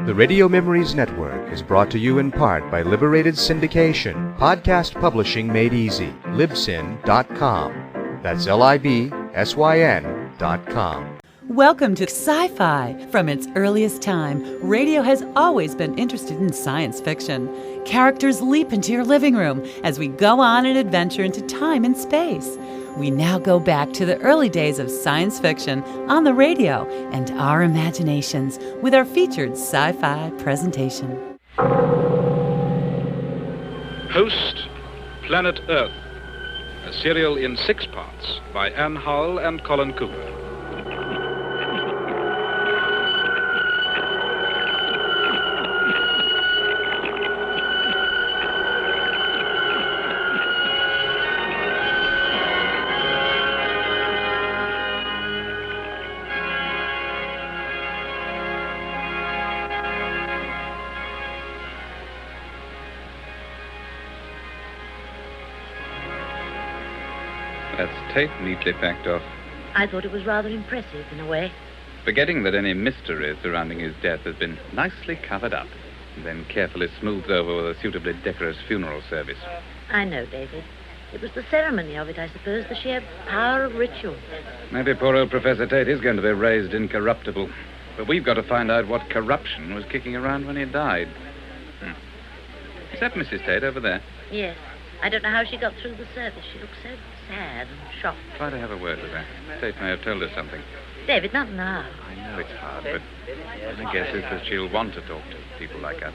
The Radio Memories Network is brought to you in part by Liberated Syndication, podcast publishing made easy, libsyn.com. That's libsyn.com. Welcome to Sci-Fi. From its earliest time, radio has always been interested in science fiction. Characters leap into your living room as we go on an adventure into time and space. We now go back to the early days of science fiction on the radio and our imaginations with our featured sci-fi presentation. Host, Planet Earth, a serial in 6 parts by Anne Howell and Colin Cooper. That's tape neatly packed off. I thought it was rather impressive, in a way. Forgetting that any mystery surrounding his death has been nicely covered up and then carefully smoothed over with a suitably decorous funeral service. I know, David. It was the ceremony of it, I suppose, the sheer power of ritual. Maybe poor old Professor Tate is going to be raised incorruptible. But we've got to find out what corruption was kicking around when he died. Is that Mrs. Tate over there? Yes. I don't know how she got through the service. She looked so sad and shocked. Try to have a word with her. Tate may have told her something. David, not now. I know it's hard, but my guess is that she'll want to talk to people like us.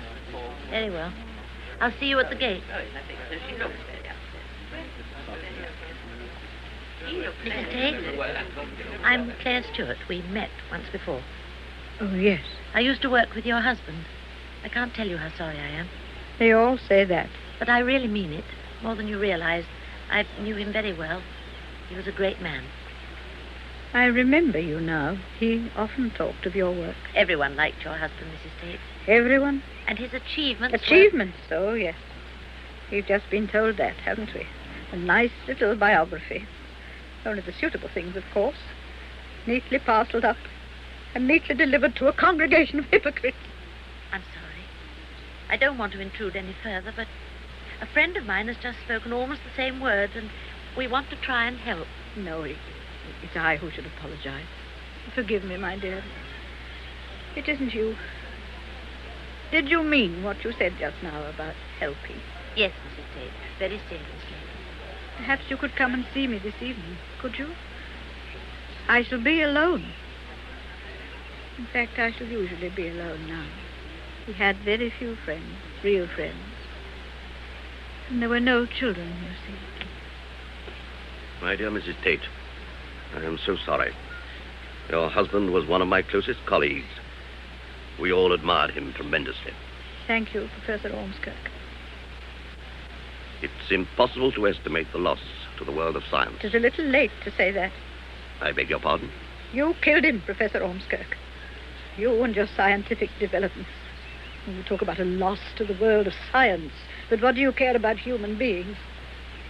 Very well. I'll see you at the gate. Mrs. Tate, I'm Claire Stewart. We met once before. Oh, yes. I used to work with your husband. I can't tell you how sorry I am. They all say that. But I really mean it, more than you realize. I knew him very well. He was a great man. I remember you now. He often talked of your work. Everyone liked your husband, Mrs. Tate. Everyone? And his achievements Achievements, oh, yes. We've just been told that, haven't we? A nice little biography. Only the suitable things, of course. Neatly parceled up and neatly delivered to a congregation of hypocrites. I'm sorry. I don't want to intrude any further, but a friend of mine has just spoken almost the same words, and we want to try and help. No, it's I who should apologize. Forgive me, my dear. It isn't you. Did you mean what you said just now about helping? Yes, Mrs. Tate, very seriously. Perhaps you could come and see me this evening, could you? I shall be alone. In fact, I shall usually be alone now. We had very few friends, real friends. And there were no children, you see. My dear Mrs. Tate, I am so sorry. Your husband was one of my closest colleagues. We all admired him tremendously. Thank you, Professor Ormskirk. It's impossible to estimate the loss to the world of science. It is a little late to say that. I beg your pardon? You killed him, Professor Ormskirk. You and your scientific developments. You talk about a loss to the world of science. But what do you care about human beings?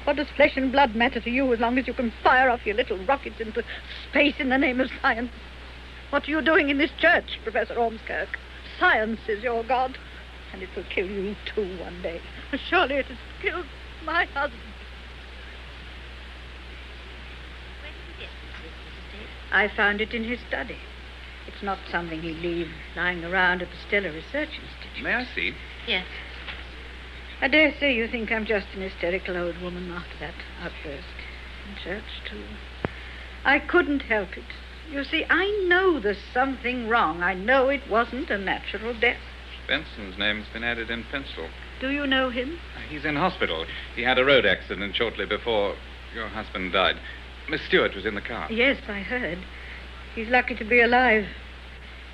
What does flesh and blood matter to you as long as you can fire off your little rockets into space in the name of science? What are you doing in this church, Professor Ormskirk? Science is your god, and it will kill you too one day. Surely it has killed my husband. When did you get this, Mrs. Tate? I found it in his study. It's not something he'd leave lying around at the Stellar Research Institute. May I see? Yes. I dare say you think I'm just an hysterical old woman after that outburst. In church, too. I couldn't help it. You see, I know there's something wrong. I know it wasn't a natural death. Benson's name's been added in pencil. Do you know him? He's in hospital. He had a road accident shortly before your husband died. Miss Stewart was in the car. Yes, I heard. He's lucky to be alive.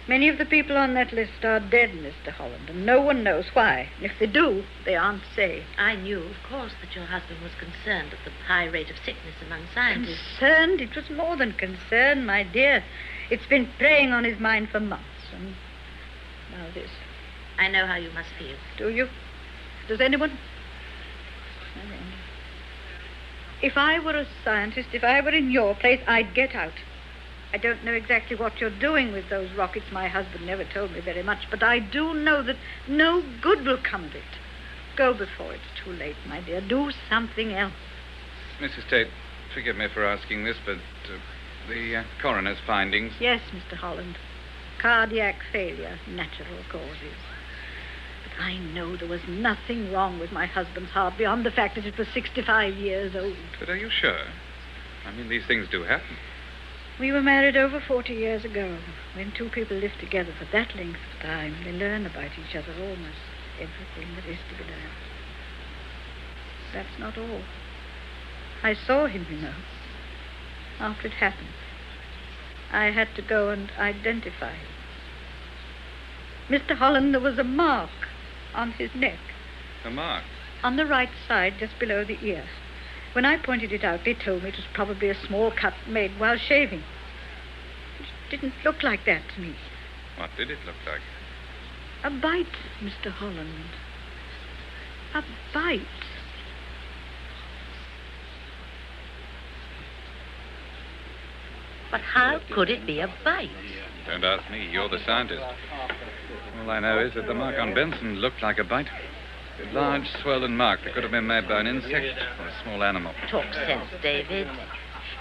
Many of the people on that list are dead, Mr. Holland, and no one knows why. And if they do, they aren't saved. I knew, of course, that your husband was concerned at the high rate of sickness among scientists. Concerned? It was more than concern, my dear. It's been preying on his mind for months, and now this. I know how you must feel. Do you? Does anyone? I wonder. If I were a scientist, if I were in your place, I'd get out. I don't know exactly what you're doing with those rockets. My husband never told me very much, but I do know that no good will come of it. Go before it's too late, my dear. Do something else. Mrs. Tate, forgive me for asking this, but the coroner's findings... Yes, Mr. Holland. Cardiac failure, natural causes. But I know there was nothing wrong with my husband's heart beyond the fact that it was 65 years old. But are you sure? I mean, these things do happen. We were married over 40 years ago. When two people live together for that length of time, they learn about each other almost everything that is to be learned. That's not all. I saw him, you know, after it happened. I had to go and identify him. Mr. Holland, there was a mark on his neck. A mark? On the right side, just below the ear. When I pointed it out, they told me it was probably a small cut made while shaving. It didn't look like that to me. What did it look like? A bite, Mr. Holland. A bite. But how could it be a bite? Don't ask me. You're the scientist. All I know is that the mark on Benson looked like a bite. A large, swollen mark that could have been made by an insect or a small animal. Talk sense, David.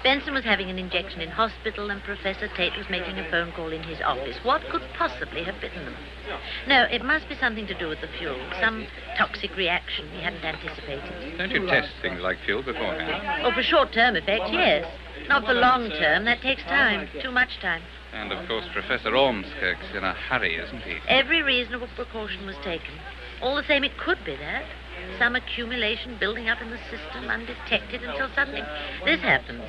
Benson was having an injection in hospital and Professor Tate was making a phone call in his office. What could possibly have bitten them? No, it must be something to do with the fuel. Some toxic reaction he hadn't anticipated. Don't you test things like fuel beforehand? Oh, for short-term effect, yes. Not for long-term. That takes time. Too much time. And, of course, Professor Ormskirk's in a hurry, isn't he? Every reasonable precaution was taken. All the same, it could be that. Some accumulation building up in the system undetected until suddenly this happens.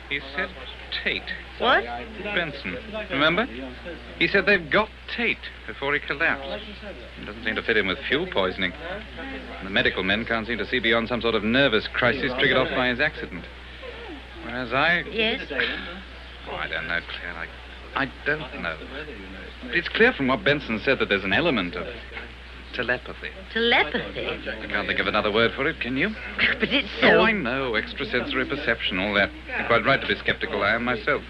He said Tate. What? Benson. Remember? He said they've got Tate before he collapsed. It doesn't seem to fit in with fuel poisoning. And the medical men can't seem to see beyond some sort of nervous crisis triggered off by his accident. Whereas I... Yes? Oh, I don't know, Claire. I don't know. It's clear from what Benson said that there's an element of telepathy. Telepathy? I can't think of another word for it, can you? But it's so... Oh, I know. Extrasensory perception, all that. You're quite right to be skeptical. I am myself.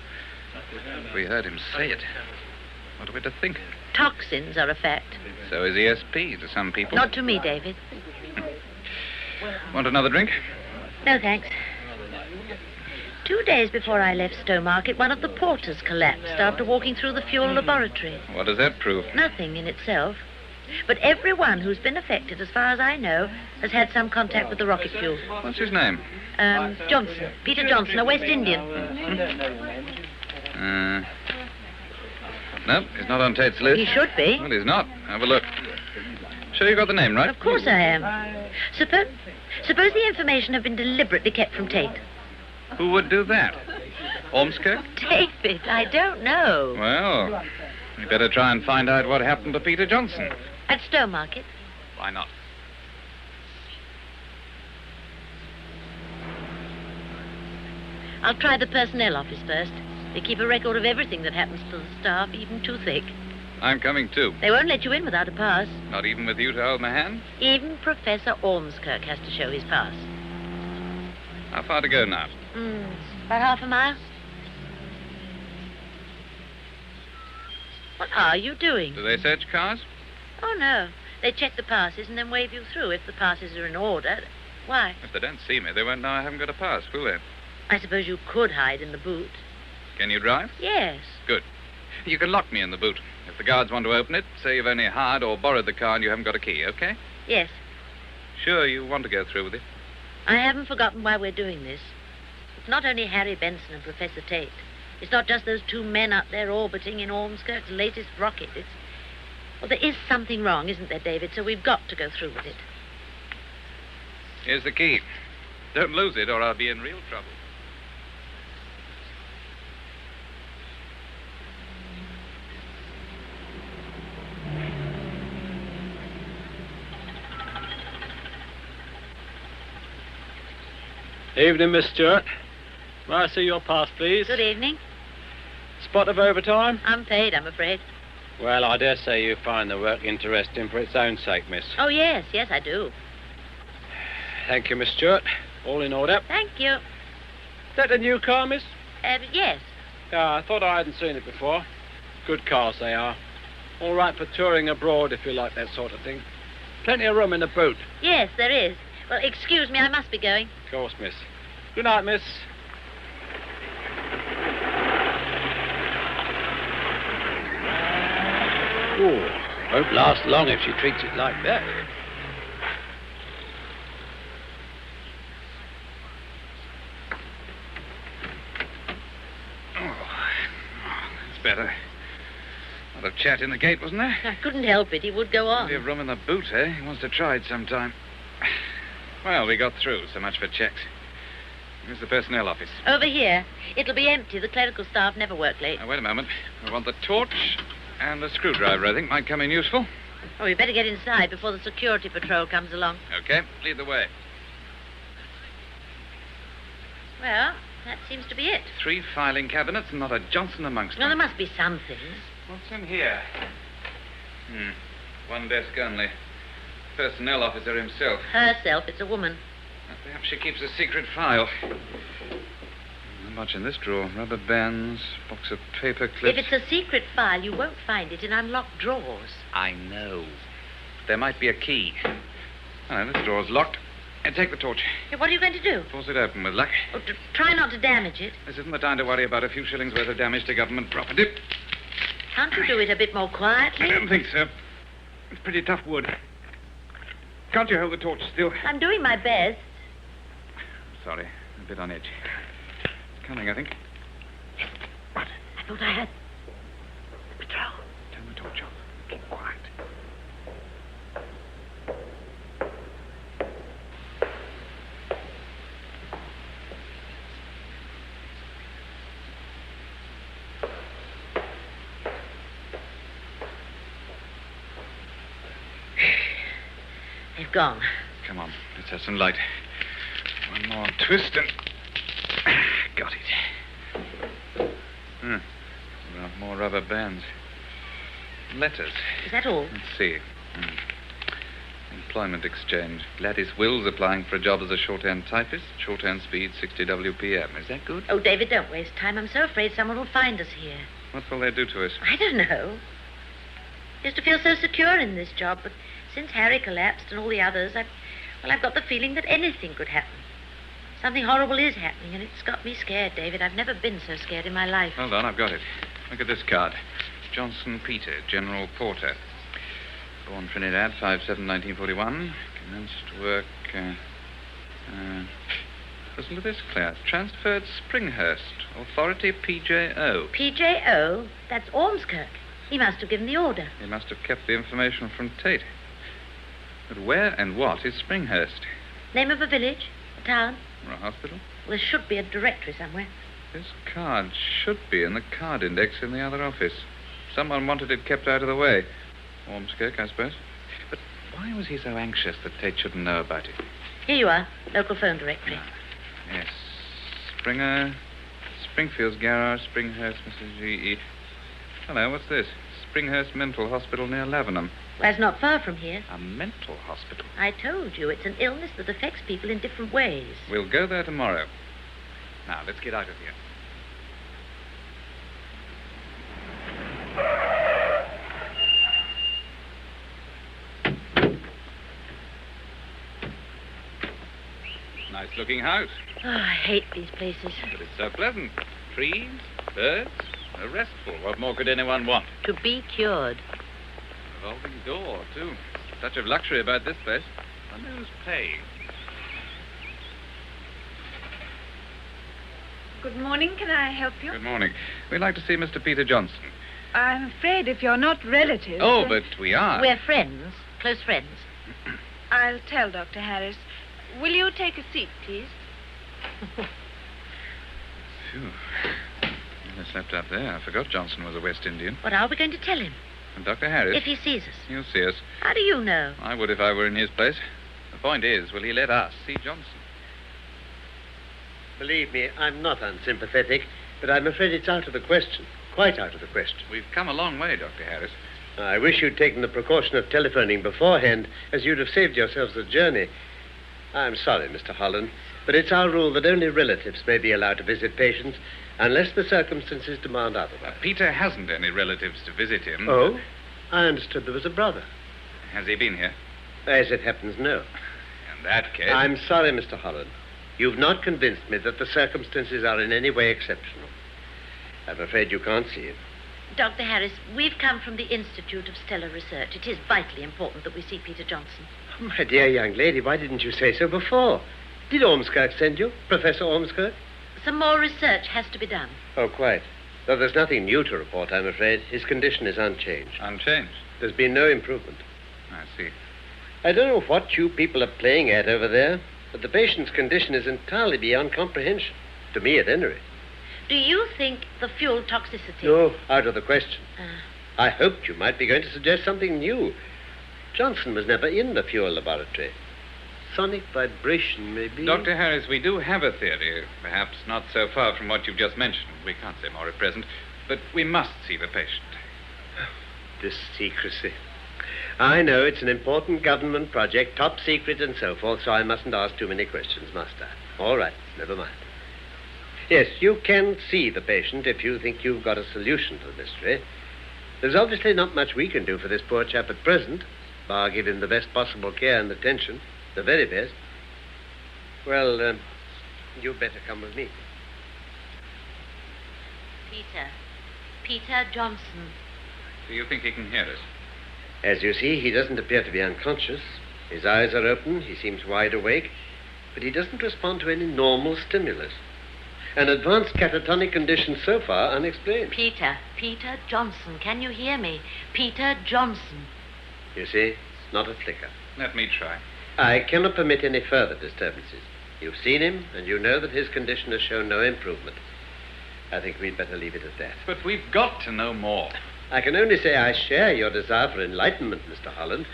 If we heard him say it, what are we to think? Toxins are a fact. So is ESP to some people. Not to me, David. Want another drink? No, thanks. 2 days before I left Stowmarket, one of the porters collapsed after walking through the fuel laboratory. What does that prove? Nothing in itself. But everyone who's been affected, as far as I know, has had some contact with the rocket fuel. What's his name? Johnson. Peter Johnson, a West Indian. No, he's not on Tate's list. He should be. Well, he's not. Have a look. Sure you got the name, right? Of course I am. Suppose the information had been deliberately kept from Tate. Who would do that? Ormskirk? David, I don't know. Well, we better try and find out what happened to Peter Johnson. At Stowmarket? Why not? I'll try the personnel office first. They keep a record of everything that happens to the staff, even too thick. I'm coming too. They won't let you in without a pass. Not even with you to hold my hand? Even Professor Ormskirk has to show his pass. How far to go now? About half a mile. What are you doing? Do they search cars? Oh, no. They check the passes and then wave you through if the passes are in order. Why? If they don't see me, they won't know I haven't got a pass, will they? I suppose you could hide in the boot. Can you drive? Yes. Good. You can lock me in the boot. If the guards want to open it, say you've only hired or borrowed the car and you haven't got a key, okay? Yes. Sure you want to go through with it? I haven't forgotten why we're doing this. It's not only Harry Benson and Professor Tate. It's not just those two men up there orbiting in Ormskirk's latest rocket. Well, there is something wrong, isn't there, David? So we've got to go through with it. Here's the key. Don't lose it or I'll be in real trouble. Evening, Miss Stewart. May I see your pass, please? Good evening. Spot of overtime? Unpaid, I'm afraid. Well, I dare say you find the work interesting for its own sake, miss. Oh, yes, I do. Thank you, Miss Stewart. All in order. Thank you. Is that a new car, miss? Yes. Yeah, I thought I hadn't seen it before. Good cars they are. All right for touring abroad if you like that sort of thing. Plenty of room in the boot. Yes, there is. Well, excuse me, I must be going. Of course, miss. Good night, miss. Oh, won't last long if she treats it like that. That's better. A lot of chat in the gate, wasn't there? I couldn't help it. He would go on. Plenty of room in the boot, eh? He wants to try it sometime. Well, we got through. So much for checks. Here's the personnel office. Over here. It'll be empty. The clerical staff never work late. Now, wait a moment. We want the torch and the screwdriver, I think, might come in useful. Oh, we better get inside before the security patrol comes along. Okay, lead the way. Well, that seems to be it. 3 filing cabinets and not a Johnson amongst Well, them. there must be some things. What's in here? 1 desk only. Personnel officer himself. Herself, it's a woman. Perhaps she keeps a secret file. Not much in this drawer. Rubber bands, box of paper clips. If it's a secret file, you won't find it in unlocked drawers. I know. There might be a key. Oh, this drawer's locked. Take the torch. Yeah, what are you going to do? Force it open with luck. Oh, try not to damage it. This isn't the time to worry about a few shillings worth of damage to government property. Can't you do it a bit more quietly? I don't think so. It's pretty tough wood. Can't you hold the torch still? I'm doing my best. Sorry, a bit on edge. It's coming, I think. What? I thought I had the patrol. Turn the torch off. Keep quiet. They've gone. Come on, let's have some light. One more twist and... Got it. More rubber bands. Letters. Is that all? Let's see. Employment exchange. Gladys Wills applying for a job as a shorthand typist. Shorthand speed 60 WPM. Is that good? Oh, David, don't waste time. I'm so afraid someone will find us here. What will they do to us? I don't know. I used to feel so secure in this job, but since Harry collapsed and all the others, I've got the feeling that anything could happen. Something horrible is happening, and it's got me scared, David. I've never been so scared in my life. Hold on, I've got it. Look at this card. Johnson Peter, General Porter. Born Trinidad, 5/7/1941. Commenced work... listen to this, Claire. Transferred Springhurst. Authority PJO. PJO? That's Ormskirk. He must have given the order. He must have kept the information from Tate. But where and what is Springhurst? Name of a village? A town? Or a hospital? There should be a directory somewhere. This card should be in the card index in the other office. Someone wanted it kept out of the way. Ormskirk, I suppose. But why was he so anxious that Tate shouldn't know about it? Here you are. Local phone directory. Yes. Springer, Springfield's Garage, Springhurst, Mrs. G.E. Hello, what's this? Springhurst Mental Hospital near Lavenham. Well, it's not far from here. A mental hospital? I told you, it's an illness that affects people in different ways. We'll go there tomorrow. Now, let's get out of here. Nice-looking house. Oh, I hate these places. But it's so pleasant. Trees, birds, restful. What more could anyone want? To be cured. Revolving door, too. Touch of luxury about this place. I wonder who's paying. Good morning. Can I help you? Good morning. We'd like to see Mr. Peter Johnson. I'm afraid if you're not relatives... Oh, but we are. We're friends. Close friends. I'll tell Dr. Harris. Will you take a seat, please? Phew. I slept up there. I forgot Johnson was a West Indian. What are we going to tell him? And Dr. Harris? If he sees us. He'll see us. How do you know? I would if I were in his place. The point is, will he let us see Johnson? Believe me, I'm not unsympathetic, but I'm afraid it's out of the question. Quite out of the question. We've come a long way, Dr. Harris. I wish you'd taken the precaution of telephoning beforehand, as you'd have saved yourselves the journey. I'm sorry, Mr. Holland, but it's our rule that only relatives may be allowed to visit patients. unless the circumstances demand otherwise. Peter hasn't any relatives to visit him. Oh? I understood there was a brother. Has he been here? As it happens, no. In that case... I'm sorry, Mr. Holland. You've not convinced me that the circumstances are in any way exceptional. I'm afraid you can't see it. Dr. Harris, we've come from the Institute of Stellar Research. It is vitally important that we see Peter Johnson. Oh, my dear young lady, why didn't you say so before? Did Ormskirk send you, Professor Ormskirk? Some more research has to be done. Oh, quite. Though there's nothing new to report, I'm afraid. His condition is unchanged. Unchanged? There's been no improvement. I see. I don't know what you people are playing at over there, but the patient's condition is entirely beyond comprehension. To me, at any rate. Do you think the fuel toxicity... No, out of the question. I hoped you might be going to suggest something new. Johnson was never in the fuel laboratory. Sonic vibration, maybe? Dr. Harris, we do have a theory, perhaps not so far from what you've just mentioned. We can't say more at present, but we must see the patient. This secrecy. I know it's an important government project, top secret and so forth, so I mustn't ask too many questions, must I? All right, never mind. Yes, you can see the patient if you think you've got a solution to the mystery. There's obviously not much we can do for this poor chap at present, bar give him the best possible care and attention, the very best. Well, you'd better come with me. Peter Johnson. Do you think he can hear us? As you see, he doesn't appear to be unconscious. His eyes are open, he seems wide awake, but he doesn't respond to any normal stimulus. An advanced catatonic condition so far unexplained. Peter Johnson, can you hear me? Peter Johnson. You see, not a flicker. Let me try. I cannot permit any further disturbances. You've seen him, and you know that his condition has shown no improvement. I think we'd better leave it at that. But we've got to know more. I can only say I share your desire for enlightenment, Mr. Holland.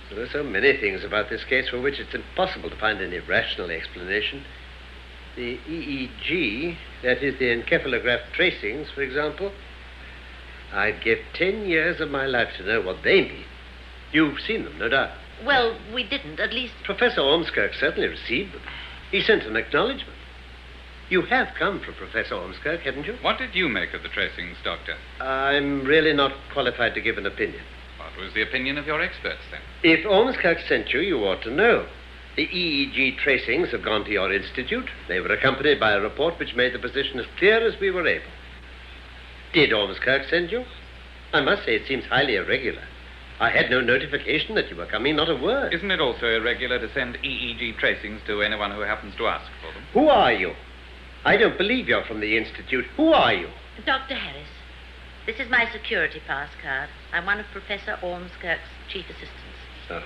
There are so many things about this case for which it's impossible to find any rational explanation. The EEG, that is the encephalograph tracings, for example. I'd give 10 years of my life to know what they mean. You've seen them, no doubt. Well, we didn't, at least... Professor Ormskirk certainly received them. He sent an acknowledgement. You have come from Professor Ormskirk, haven't you? What did you make of the tracings, Doctor? I'm really not qualified to give an opinion. What was the opinion of your experts, then? If Ormskirk sent you, you ought to know. The EEG tracings have gone to your institute. They were accompanied by a report which made the position as clear as we were able. Did Ormskirk send you? I must say it seems highly irregular. I had no notification that you were coming, not a word. Isn't it also irregular to send EEG tracings to anyone who happens to ask for them? Who are you? I don't believe you're from the institute. Who are you? Dr. Harris, this is my security pass card. I'm one of Professor Ormskirk's chief assistants. Oh.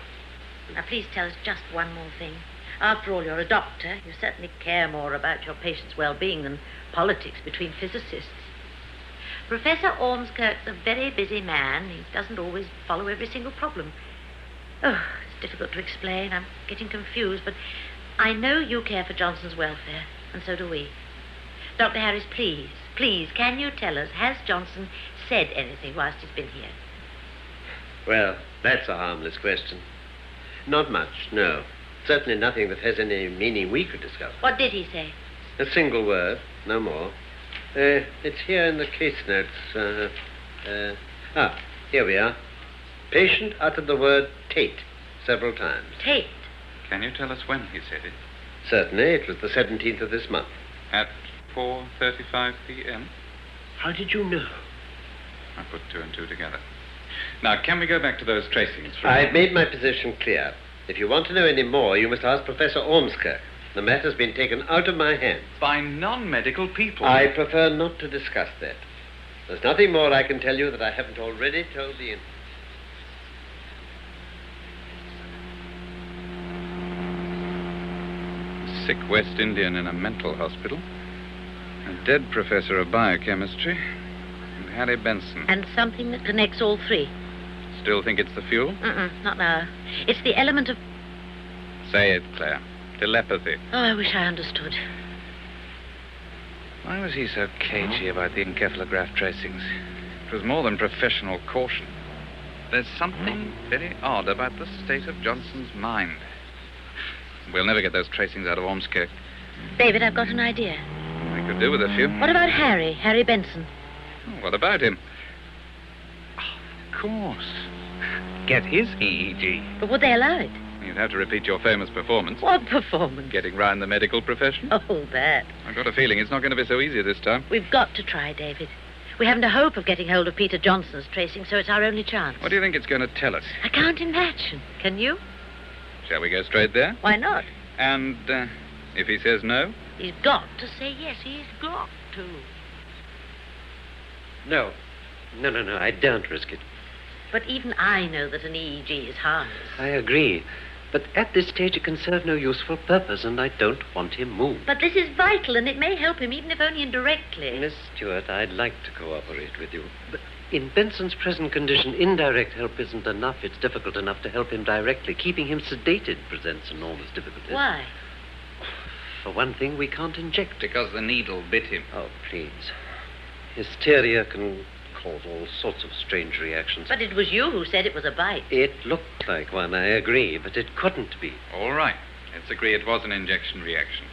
Now, please tell us just one more thing. After all, you're a doctor. You certainly care more about your patient's well-being than politics between physicists. Professor Ormskirk's a very busy man. He doesn't always follow every single problem. Oh, it's difficult to explain. I'm getting confused, but I know you care for Johnson's welfare, and so do we. Dr. Harris, please, can you tell us, has Johnson said anything whilst he's been here? Well, that's a harmless question. Not much, no. Certainly nothing that has any meaning we could discover. What did he say? A single word, no more. It's here in the case notes. Here we are. Patient uttered the word Tate several times. Tate? Can you tell us when he said it? Certainly. It was the 17th of this month. At 4:35 p.m.? How did you know? I put two and two together. Now, can we go back to those tracings? I've made my position clear. If you want to know any more, you must ask Professor Ormskirk. The matter's been taken out of my hands. By non-medical people. I prefer not to discuss that. There's nothing more I can tell you that I haven't already told the infant. Sick West Indian in a mental hospital. A dead professor of biochemistry. And Harry Benson. And something that connects all three. Still think it's the fuel? Not now. It's the element of... Say it, Claire. Telepathy. Oh, I wish I understood. Why was he so cagey about the encephalograph tracings? It was more than professional caution. There's something very odd about the state of Johnson's mind. We'll never get those tracings out of Ormskirk. David, I've got an idea. I Could do with a few. What about Harry Benson? Oh, what about him? Of course. Get his EEG. But would they allow it? You'd have to repeat your famous performance. What performance? Getting round the medical profession. Oh, that. I've got a feeling it's not going to be so easy this time. We've got to try, David. We haven't a hope of getting hold of Peter Johnson's tracing, so it's our only chance. What do you think it's going to tell us? I can't imagine. Can you? Shall we go straight there? Why not? And if he says no? He's got to say yes. He's got to. No. No, I daren't risk it. But even I know that an EEG is harmless. I agree. But at this stage it can serve no useful purpose, and I don't want him moved. But this is vital, and it may help him, even if only indirectly. Miss Stewart, I'd like to cooperate with you. But in Benson's present condition, indirect help isn't enough. It's difficult enough to help him directly. Keeping him sedated presents enormous difficulties. Why? For one thing, we can't inject. Because the needle bit him. Oh, please. Hysteria can cause all sorts of strange reactions. But it was you who said it was a bite. It looked like one, I agree, but it couldn't be. All right. Let's agree it was an injection reaction.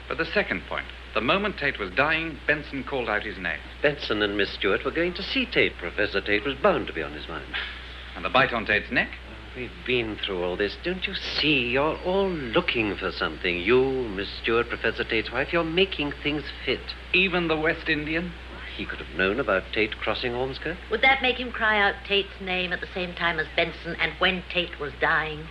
But the second point. The moment Tate was dying, Benson called out his name. Benson and Miss Stewart were going to see Tate. Professor Tate was bound to be on his mind. And the bite on Tate's neck? We've been through all this. Don't you see? You're all looking for something. You, Miss Stewart, Professor Tate's wife, you're making things fit. Even the West Indian? He could have known about Tate crossing Ormskirk. Would that make him cry out Tate's name at the same time as Benson and when Tate was dying?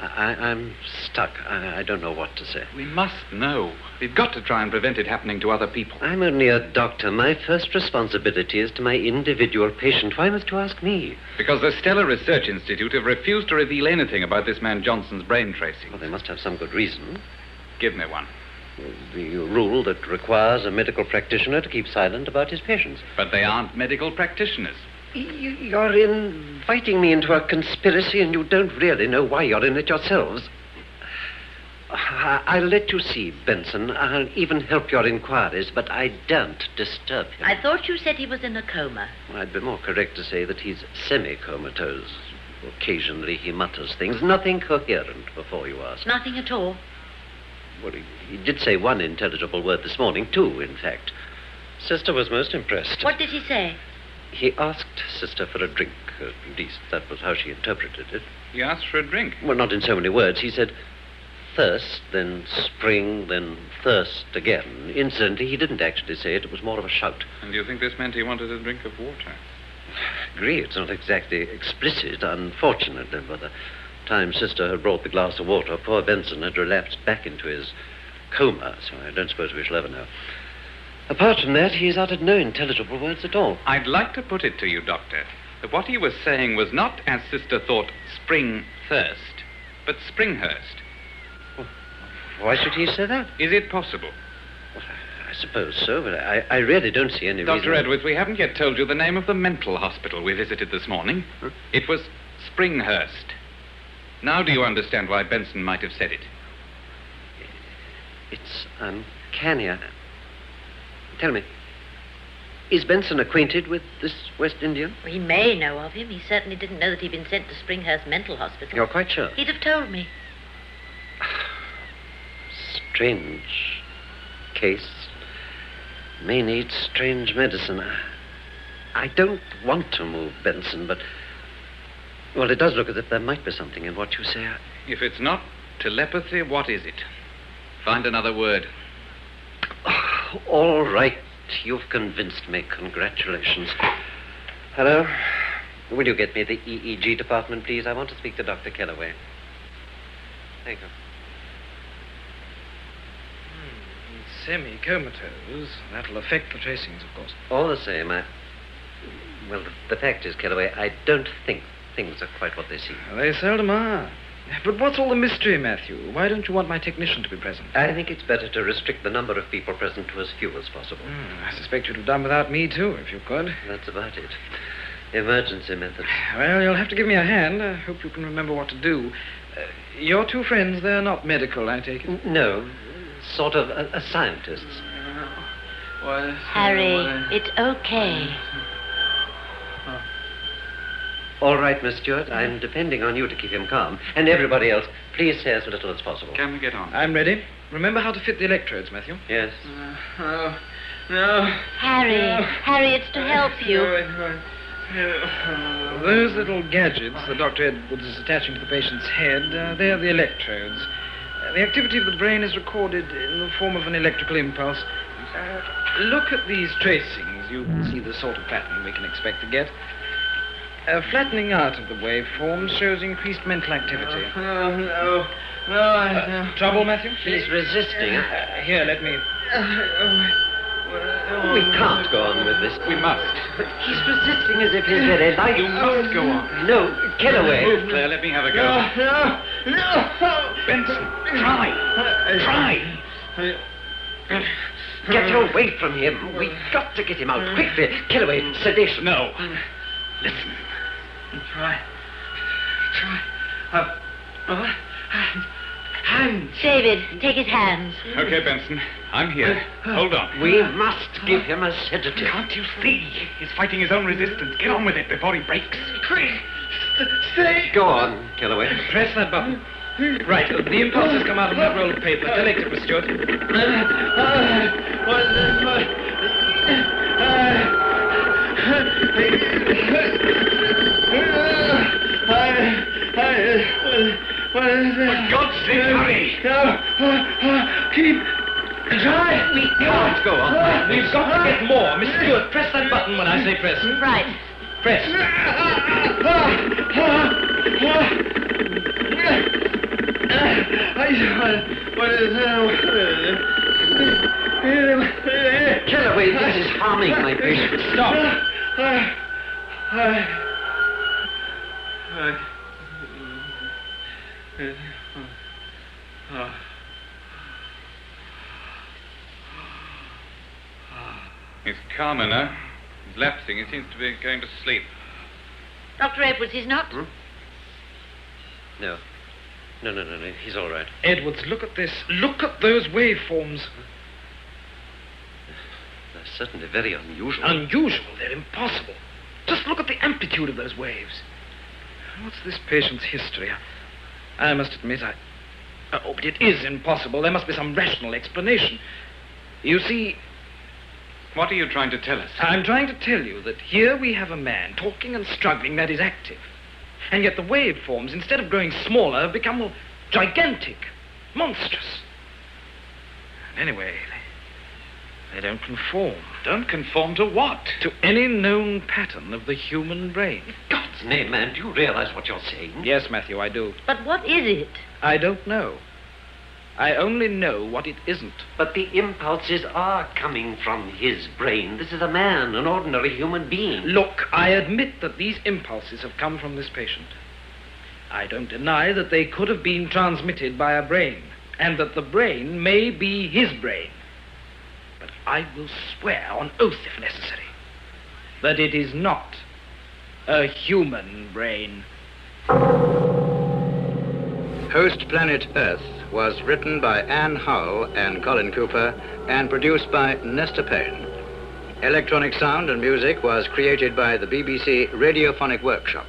I'm stuck. I don't know what to say. We must know. We've got to try and prevent it happening to other people. I'm only a doctor. My first responsibility is to my individual patient. Why must you ask me? Because the Stellar Research Institute have refused to reveal anything about this man Johnson's brain tracing. Well, they must have some good reason. Give me one. The rule that requires a medical practitioner to keep silent about his patients. But they aren't medical practitioners. You're inviting me into a conspiracy, and you don't really know why you're in it yourselves. I'll let you see Benson. I'll even help your inquiries, but I daren't disturb him. I thought you said he was in a coma. I'd be more correct to say that he's semi-comatose. Occasionally he mutters things. Nothing coherent, before you ask. Nothing at all? Well, he did say one intelligible word this morning, two, in fact. Sister was most impressed. What did he say? He asked Sister for a drink. At least that was how she interpreted it. He asked for a drink? Well, not in so many words. He said thirst, then spring, then thirst again. Incidentally, he didn't actually say it. It was more of a shout. And do you think this meant he wanted a drink of water? I agree. It's not exactly explicit, unfortunately. By the time Sister had brought the glass of water, poor Benson had relapsed back into his coma, so I don't suppose we shall ever know. Apart from that, he's uttered no intelligible words at all. I'd like to put it to you, Doctor, that what he was saying was not, as Sister thought, spring thirst, but Springhurst. Well, why should he say that? Is it possible? Well, I suppose so, but I really don't see any reason... Dr. Edwards, we haven't yet told you the name of the mental hospital we visited this morning. Huh? It was Springhurst. Now do you understand why Benson might have said it? It's uncanny. Tell me, is Benson acquainted with this West Indian? Well, he may know of him. He certainly didn't know that he'd been sent to Springhurst Mental Hospital. You're quite sure? He'd have told me. Strange case. May need strange medicine. I don't want to move Benson, but... Well, it does look as if there might be something in what you say. If it's not telepathy, what is it? Find another word. All right. You've convinced me. Congratulations. Hello? Will you get me the EEG department, please? I want to speak to Dr. Kellaway. Thank you. Semi-comatose. That'll affect the tracings, of course. All the same, well, the fact is, Kellaway, I don't think things are quite what they seem. They seldom are. But what's all the mystery, Matthew? Why don't you want my technician to be present? I think it's better to restrict the number of people present to as few as possible. I suspect you'd have done without me, too, if you could. That's about it. Emergency methods. Well, you'll have to give me a hand. I hope you can remember what to do. Your two friends, they're not medical, I take it? No, sort of a scientists. Harry, it's okay. All right, Miss Stewart. I'm depending on you to keep him calm. And everybody else, please say as little as possible. Can we get on? I'm ready. Remember how to fit the electrodes, Matthew? Yes. No. Harry, it's to help you. Those little gadgets that Dr. Edwards is attaching to the patient's head, they're the electrodes. The activity of the brain is recorded in the form of an electrical impulse. Look at these tracings. You can see the sort of pattern we can expect to get. A flattening out of the waveform shows increased mental activity. No. Trouble, Matthew? He's resisting. Here, let me... We can't go on with this. We must. He's resisting as if his very life... You must go on. No, get away. Move, Claire. Let me have a go. No. Benson, try. Get away from him. We've got to get him out quickly. Kellaway, sedation. No. Listen. Try. Hands. David, take his hands. Okay, Benson. I'm here. Hold on. We must give him a sedative. Can't you see? He's fighting his own resistance. Get on with it before he breaks. Quick. Stay. Go on, Kellaway. Press that button. Right, the impulse has come out of that roll of paper. Collect it, Miss Stewart. For God's sake, hurry! Keep. Try. We can't go on. We've got to get more. Miss Stewart, press that button when I say press. Right. Press. Kellaway, this is harming my patient. Stop. He's calmer now. He's lapsing. He seems to be going to sleep. Dr. Edwards, he's not... No. No. He's all right. Edwards, look at this. Look at those waveforms. They're certainly very unusual. Unusual. They're impossible. Just look at the amplitude of those waves. What's this patient's history? I must admit, Oh, but it is impossible. There must be some rational explanation. You see... What are you trying to tell us? I'm trying to tell you that here we have a man talking and struggling that is active. And yet the waveforms, instead of growing smaller, have become, well, gigantic, monstrous. Anyway, they don't conform. Don't conform to what? To any known pattern of the human brain. In God's name, man, do you realize what you're saying? Yes, Matthew, I do. But what is it? I don't know. I only know what it isn't. But the impulses are coming from his brain. This is a man, an ordinary human being. Look, I admit that these impulses have come from this patient. I don't deny that they could have been transmitted by a brain, and that the brain may be his brain. But I will swear on oath, if necessary, that it is not a human brain. Host Planet Earth was written by Anne Howell and Colin Cooper and produced by Nestor Payne. Electronic sound and music was created by the BBC Radiophonic Workshop.